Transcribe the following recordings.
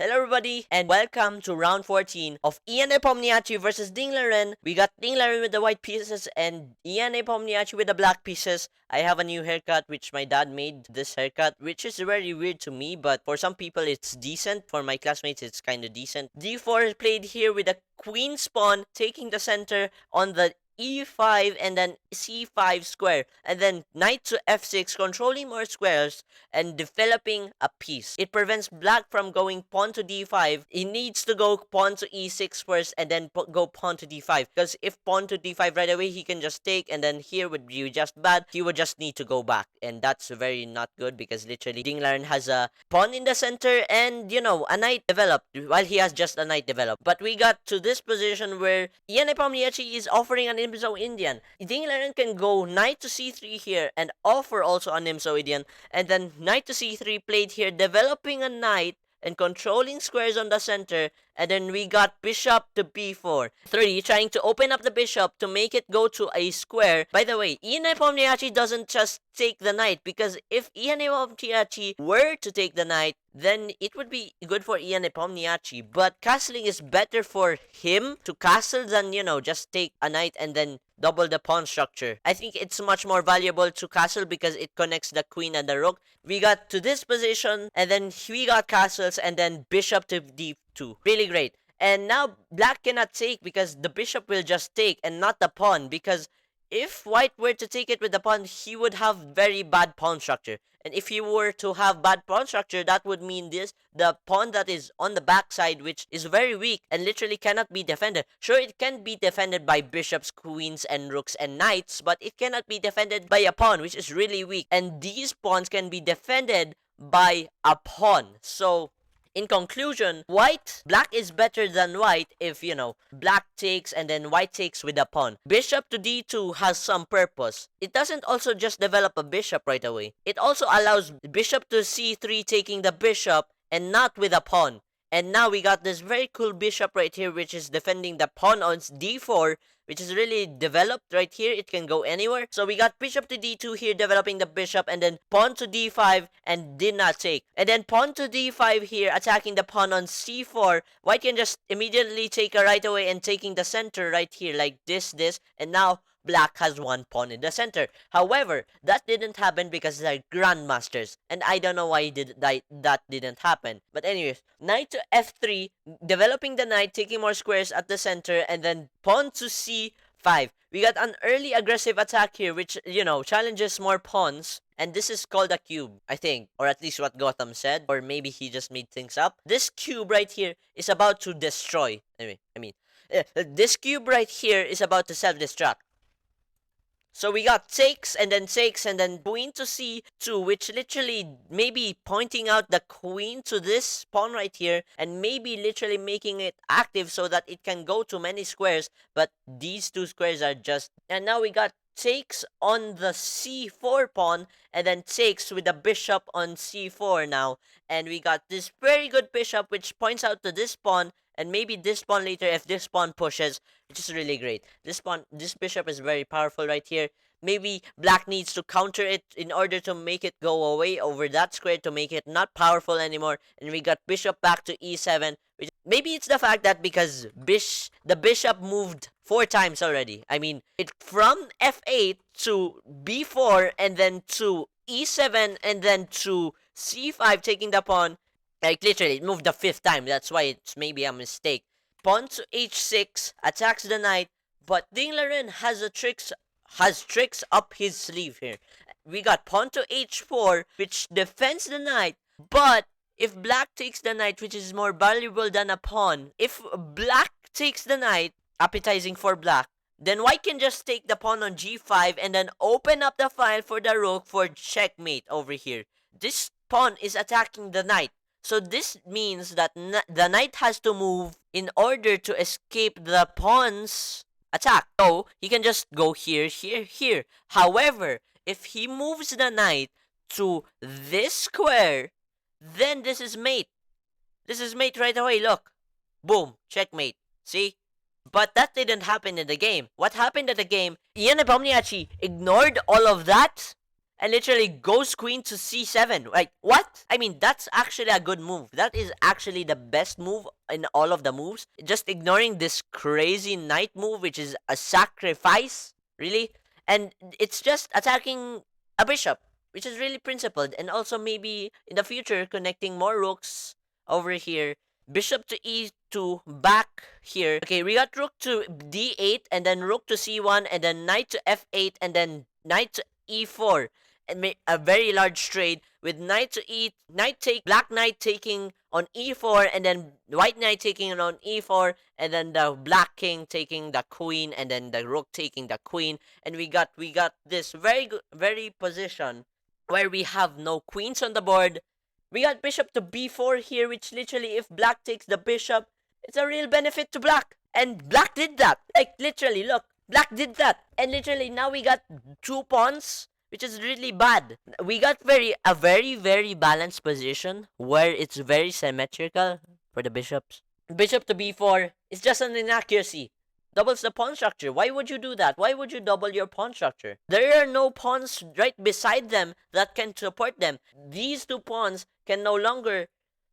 Hello everybody, and welcome to round 14 of Ian Nepomniachtchi versus Ding Liren. We got Ding Liren with the white pieces and Ian Nepomniachtchi with the black pieces. I have a new haircut which my dad made this haircut, which is very weird to me, but for some people it's decent. For my classmates it's kinda decent. D4 played here with a queen pawn taking the center on the e5 and then c5 square, and then knight to f6 controlling more squares and developing a piece. It prevents black from going pawn to d5. He needs to go pawn to e6 first and then go pawn to d5, because if pawn to d5 right away, he can just take, and then here would be just bad. He would just need to go back, and that's very not good because literally Ding Liren has a pawn in the center and a knight developed while he has just a knight developed. But we got to this position where Ian Nepomniachtchi is offering an Nimzo Indian. Ding Liren can go knight to c3 here and offer also a Nimzo Indian, and then knight to c3 played here, developing a knight and controlling squares on the center, and then we got bishop to b4. 3, trying to open up the bishop to make it go to a square. By the way, Ian Nepomniachtchi doesn't just take the knight, because if Ian Nepomniachtchi were to take the knight, then it would be good for Ian Nepomniachtchi. But castling is better for him to castle than, just take a knight and then double the pawn structure. I think it's much more valuable to castle because it connects the queen and the rook. We got to this position, and then we got castles, and then bishop to d2. Really great. And now black cannot take because the bishop will just take and not the pawn, because if white were to take it with the pawn, he would have very bad pawn structure. And if he were to have bad pawn structure, that would mean the pawn that is on the backside, which is very weak and literally cannot be defended. Sure, it can be defended by bishops, queens, and rooks, and knights, but it cannot be defended by a pawn, which is really weak. And these pawns can be defended by a pawn. So in conclusion, black is better than white if, black takes and then white takes with a pawn. Bishop to d2 has some purpose. It doesn't also just develop a bishop right away. It also allows bishop to c3 taking the bishop and not with a pawn. And now we got this very cool bishop right here, which is defending the pawn on d4, which is really developed right here. It can go anywhere. So we got bishop to d2 here, developing the bishop, and then pawn to d5 and did not take. And then pawn to d5 here, attacking the pawn on c4. White can just immediately take a right away and taking the center right here, like this, and now black has one pawn in the center. However, that didn't happen because they're grandmasters, and I don't know why that didn't happen. But anyways, knight to f3, developing the knight, taking more squares at the center, and then pawn to c5. We got an early aggressive attack here, which, challenges more pawns. And this is called a cube, I think. Or at least what Gotham said. Or maybe he just made things up. This cube right here is about to destroy. This cube right here is about to self-destruct. So we got takes and then queen to c2, which literally maybe pointing out the queen to this pawn right here and maybe literally making it active so that it can go to many squares, but these two squares are just... And now we got takes on the c4 pawn and then takes with the bishop on c4 now, and we got this very good bishop which points out to this pawn and maybe this pawn later if this pawn pushes, which is really great. This bishop is very powerful right here. Maybe black needs to counter it in order to make it go away over that square to make it not powerful anymore. And we got bishop back to e7. Maybe it's the fact that because the bishop moved 4 times already. I mean, it from f8 to b4 and then to e7 and then to c5 taking the pawn. Like literally, it moved the 5th time. That's why it's maybe a mistake. Pawn to h6 attacks the knight, but Ding Liren has tricks up his sleeve here. We got pawn to h4, which defends the knight, but if black takes the knight, which is more valuable than a pawn, if black takes the knight, appetizing for black, then white can just take the pawn on g5 and then open up the file for the rook for checkmate over here. This pawn is attacking the knight. So this means that the knight has to move in order to escape the pawn's attack. So he can just go here, here, here. However, if he moves the knight to this square, then this is mate. This is mate right away, look. Boom, checkmate. See? But that didn't happen in the game. What happened in the game, Ian Nepomniachtchi ignored all of that and literally goes queen to c7. Like, what? I mean, that's actually a good move. That is actually the best move in all of the moves. Just ignoring this crazy knight move, which is a sacrifice, really. And it's just attacking a bishop, which is really principled. And also maybe in the future, connecting more rooks over here. Bishop to e2 back here. Okay, we got rook to d8 and then rook to c1 and then knight to f8 and then knight to e4 and a very large trade with knight to black knight taking on e4 and then white knight taking on e4 and then the black king taking the queen and then the rook taking the queen, and we got this very good position where we have no queens on the board. We got bishop to b4 here, which literally, if black takes the bishop, it's a real benefit to black. And black did that. Like, literally, look. Black did that. And literally, now we got 2 pawns, which is really bad. We got a very, very balanced position where it's very symmetrical for the bishops. Bishop to b4 is just an inaccuracy. Doubles the pawn structure. Why would you do that? Why would you double your pawn structure? There are no pawns right beside them that can support them. These 2 pawns can no longer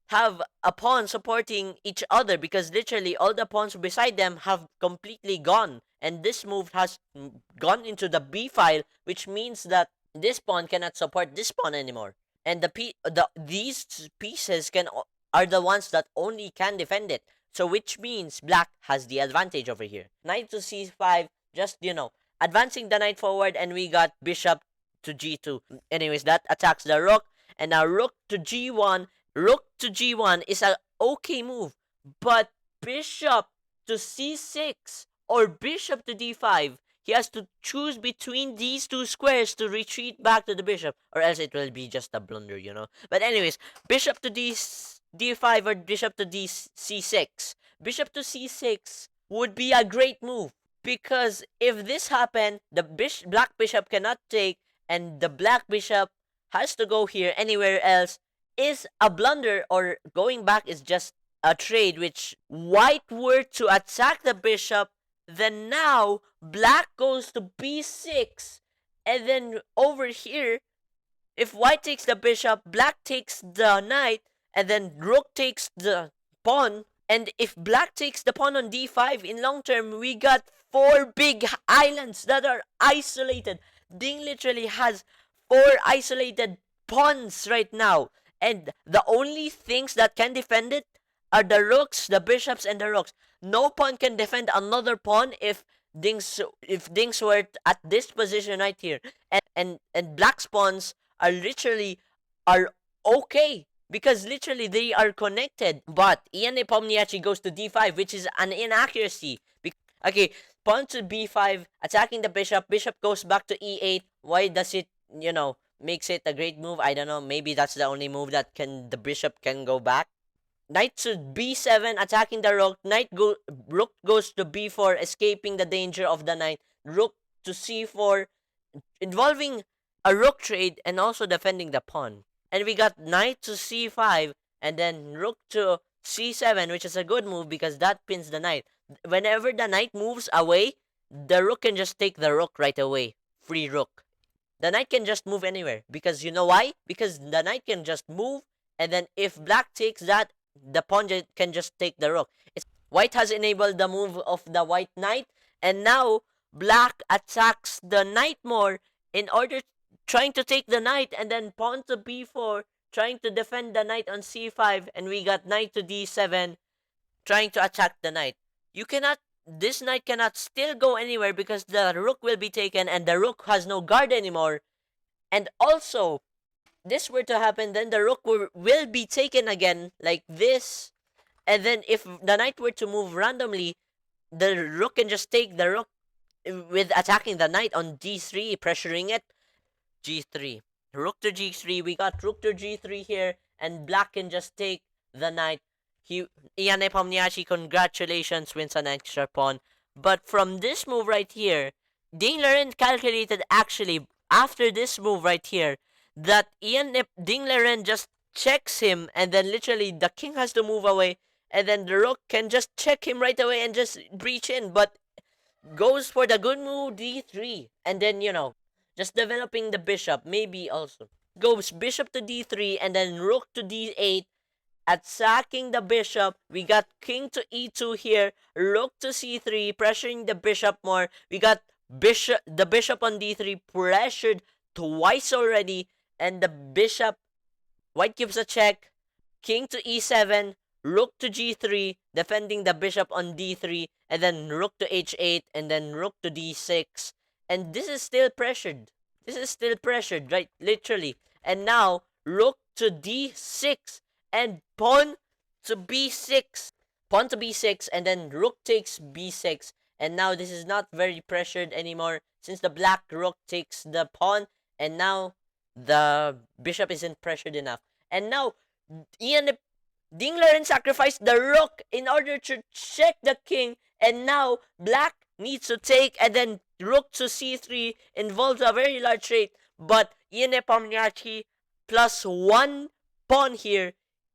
have a pawn supporting each other because literally all the pawns beside them have completely gone. And this move has gone into the b file, which means that this pawn cannot support this pawn anymore. And these pieces are the ones that only can defend it. So which means black has the advantage over here. Knight to c5, just, advancing the knight forward, and we got bishop to g2. Anyways, that attacks the rook, and now rook to g1. Rook to g1 is a okay move, but bishop to c6 or bishop to d5, he has to choose between these 2 squares to retreat back to the bishop, or else it will be just a blunder, But anyways, bishop to d5 or bishop to c6. Bishop to c6 would be a great move, because if this happened, the black bishop cannot take, and the black bishop has to go here. Anywhere else is a blunder, or going back is just a trade, which white were to attack the bishop, then now black goes to b6, and then over here, if white takes the bishop, black takes the knight, and then rook takes the pawn. And if black takes the pawn on d5, in long term, we got 4 big islands that are isolated. Ding literally has 4 isolated pawns right now. And the only things that can defend it are the rooks, the bishops, and the rooks. No pawn can defend another pawn if Dings were at this position right here. And black's pawns are okay, because literally they are connected. But Ian Nepomniachtchi goes to d5, which is an inaccuracy. Okay, pawn to b5, attacking the bishop. Bishop goes back to e8. Why does it, makes it a great move? I don't know. Maybe that's the only move that the bishop can go back. Knight to b7, attacking the rook. Rook goes to b4, escaping the danger of the knight. Rook to c4, involving a rook trade and also defending the pawn. And we got knight to c5 and then rook to c7, which is a good move because that pins the knight. Whenever the knight moves away, the rook can just take the rook right away. Free rook. The knight can just move anywhere, because you know why? Because the knight can just move, and then if black takes that, the pawn can just take the rook. White has enabled the move of the white knight, and now black attacks the knight more in order trying to take the knight, and then pawn to b4, trying to defend the knight on c5, and we got knight to d7, trying to attack the knight. This knight cannot still go anywhere because the rook will be taken, and the rook has no guard anymore. And also, this were to happen, then the rook will be taken again, like this. And then if the knight were to move randomly, the rook can just take the rook with attacking the knight on d3, pressuring it. g3. Rook to g3. We got rook to g3 here, and black can just take the knight. Ian Nepomniachtchi, congratulations, wins an extra pawn. But from this move right here, Ding Liren calculated actually, after this move right here, that Ding Liren just checks him, and then literally the king has to move away, and then the rook can just check him right away and just breach in, but goes for the good move d3, and then Just developing the bishop, maybe also. Goes bishop to d3 and then rook to d8, attacking the bishop. We got king to e2 here, rook to c3, pressuring the bishop more. We got the bishop on d3 pressured twice already, and the bishop, white gives a check, king to e7, rook to g3, defending the bishop on d3, and then rook to h8, and then rook to d6. And this is still pressured. This is still pressured, right? Literally. And now, rook to d6, and pawn to b6. Pawn to b6, and then rook takes b6. And now this is not very pressured anymore, since the black rook takes the pawn, and now the bishop isn't pressured enough. And now, Dingleren sacrificed the rook in order to check the king, and now black needs to take, and then rook to c3 involves a very large rate, but Nepo plus 1 pawn here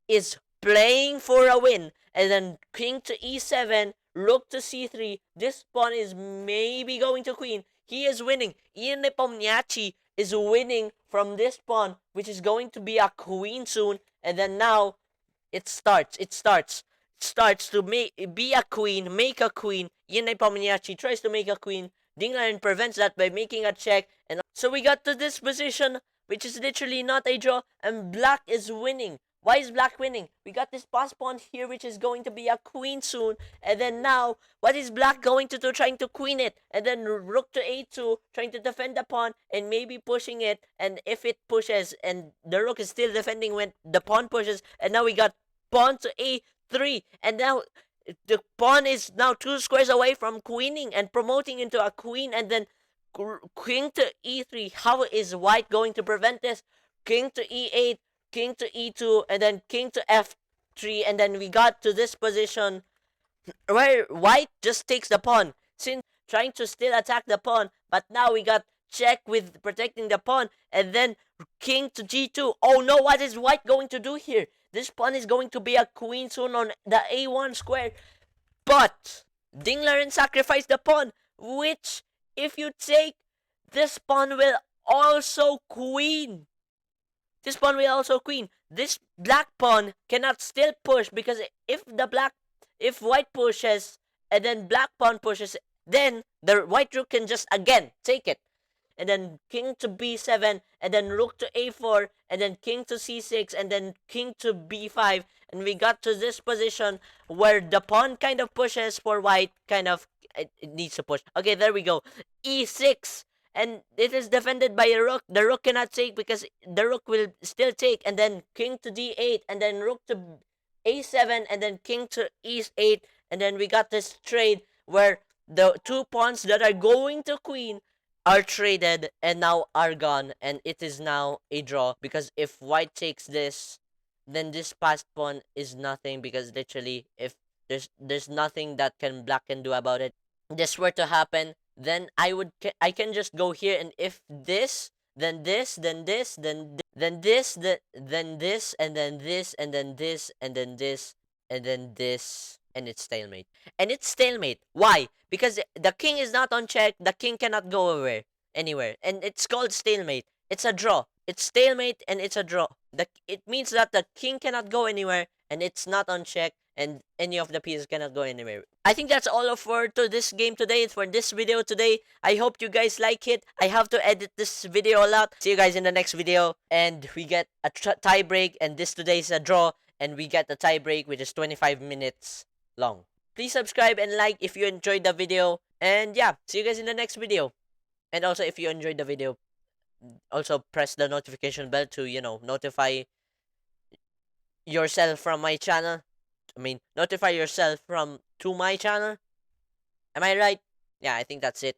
is playing for a win, and then king to e7, rook to c3, this pawn is maybe going to queen. He is winning. Nepo is winning from this pawn, which is going to be a queen soon, and then now it starts to be a queen, make a queen. Nepo tries to make a queen. Dingleren prevents that by making a check, and so we got to this position, which is literally not a draw, and black is winning. Why is black winning? We got this pass pawn here, which is going to be a queen soon. And then now, what is black going to do? Trying to queen it. And then rook to a2, trying to defend the pawn and maybe pushing it. And if it pushes, and the rook is still defending when the pawn pushes. And now we got pawn to a3. And now the pawn is now 2 squares away from queening and promoting into a queen. And then king to e3. How is white going to prevent this? King to e8. King to e2, and then king to f3, and then we got to this position where white just takes the pawn, since trying to still attack the pawn, but now we got check with protecting the pawn, and then king to g2. Oh no, what is white going to do here? This pawn is going to be a queen soon on the a1 square, but Dingleren sacrificed the pawn, which if you take, this pawn will also queen. This pawn will also queen. This black pawn cannot still push, because if white pushes and then black pawn pushes, then the white rook can just again take it. And then king to b7, and then rook to a4, and then king to c6, and then king to b5. And we got to this position where the pawn kind of pushes for white, it needs to push. Okay, there we go. e6. And it is defended by a rook. The rook cannot take because the rook will still take. And then king to d8. And then rook to a7. And then king to e8. And then we got this trade where the 2 pawns that are going to queen are traded and now are gone. And it is now a draw. Because if white takes this, then this passed pawn is nothing. Because literally, if there's nothing that black can do about it. This were to happen, then I can just go here, and if this, then this, then this, then this, then this, and then this, and then this, and then this, and then this, and it's stalemate. And it's stalemate. Why? Because the king is not on check. The king cannot go anywhere, and it's called stalemate. It's a draw. It's stalemate, and it's a draw. It means that the king cannot go anywhere, and it's not on check, and any of the pieces cannot go anywhere. I think that's all for this game today, for this video today. I hope you guys like it. I have to edit this video a lot. See you guys in the next video, and we get a tie break, and this today is a draw, and we get a tie break which is 25 minutes long. Please subscribe and like if you enjoyed the video, and yeah, see you guys in the next video. And also, if you enjoyed the video, also press the notification bell to, notify yourself from my channel. Notify yourself to my channel. Am I right? Yeah, I think that's it.